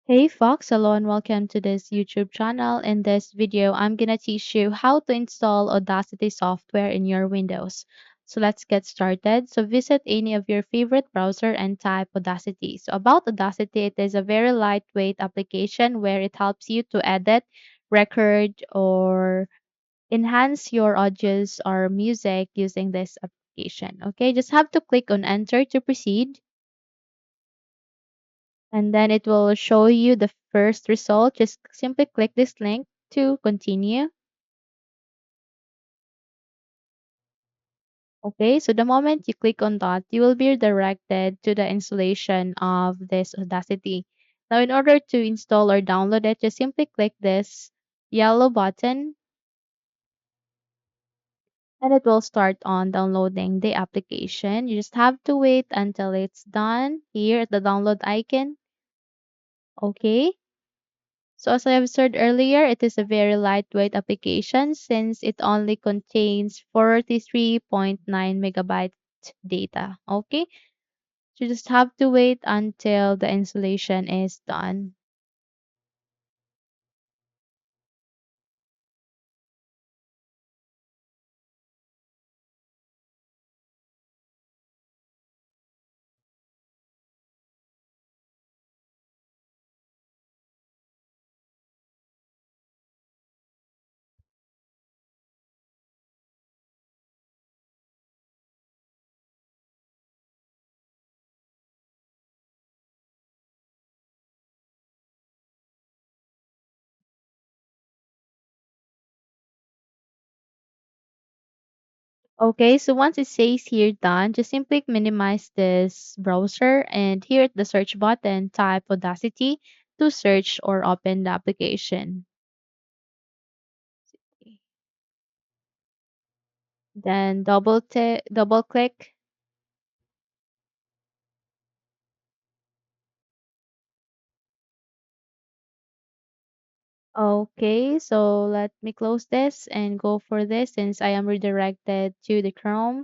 Hey Fox, hello and welcome to this YouTube channel. In this video, I'm gonna teach you how to install Audacity software in your Windows. So let's get started. So visit any of your favorite browser and type Audacity. So about Audacity, it is a very lightweight application where it helps you to edit, record, or enhance your audios or music using this application. Okay, just have to click on enter to proceed, and then it will show you the first result. Just simply click this link to continue. Okay, so the moment you click on that, you will be redirected to the installation of this Audacity. Now, in order to install or download it, just simply click this yellow button and it will start on downloading the application. You just have to wait until it's done here at the download icon. Okay. So as I have said earlier, it is a very lightweight application since it only contains 43.9 megabyte data. Okay, so you just have to wait until the installation is done. Okay, so once it says here done, just simply minimize this browser and here at the search button, type Audacity to search or open the application. Then double click. Okay, so let me close this and go for this since I am redirected to the Chrome,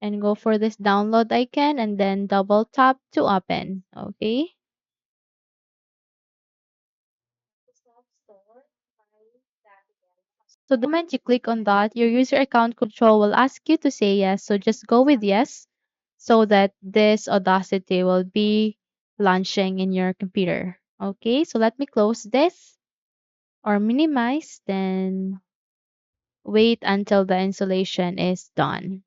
and go for this download icon and then double tap to open. Okay. So the moment you click on that, your user account control will ask you to say yes. So just go with yes so that this Audacity will be launching in your computer. Okay, so let me close this or minimize, then wait until the installation is done.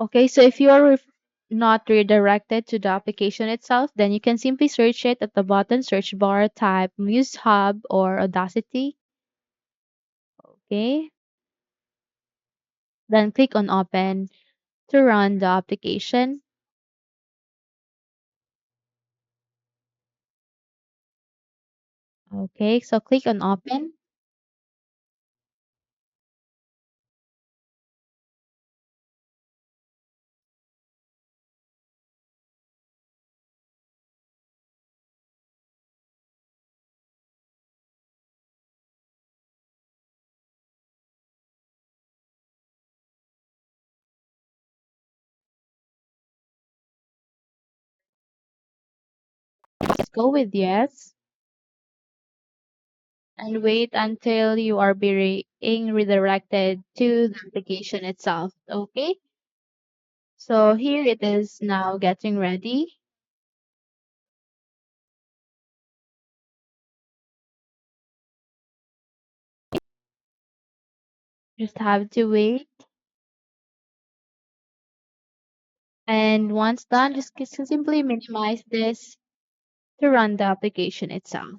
Okay, so if you are not redirected to the application itself, then you can simply search it at the bottom search bar, type Muse Hub or Audacity. Okay, then click on open to run the application. Okay, so click on open. Just go with yes and wait until you are being redirected to the application itself. Okay, so here it is now getting ready. Just have to wait. And once done, just simply minimize this to run the application itself.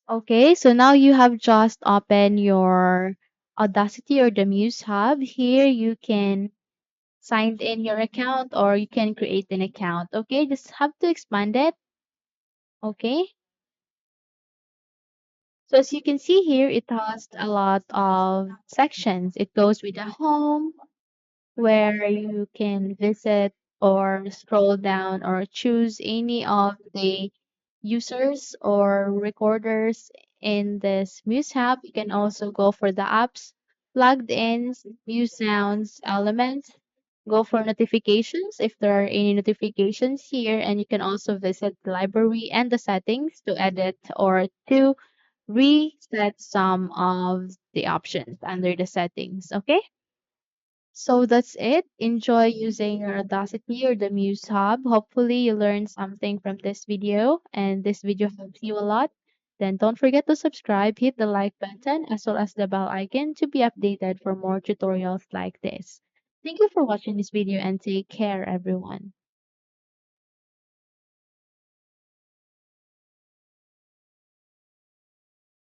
Okay, so now you have just opened your Audacity or the Muse Hub. Here you can sign in your account or you can create an account. Okay, just have to expand it. Okay, so as you can see here, it has a lot of sections. It goes with the home, where you can visit or scroll down or choose any of the users or recorders in this Muse app. You can also go for the apps, plugged ins, Muse sounds, elements. Go for notifications if there are any notifications here, and you can also visit the library and the settings to edit or to reset some of the options under the settings. Okay. So that's it. Enjoy using your Audacity or the Muse Hub. Hopefully, you learned something from this video and this video helps you a lot. Then don't forget to subscribe, hit the like button, as well as the bell icon to be updated for more tutorials like this. Thank you for watching this video and take care, everyone.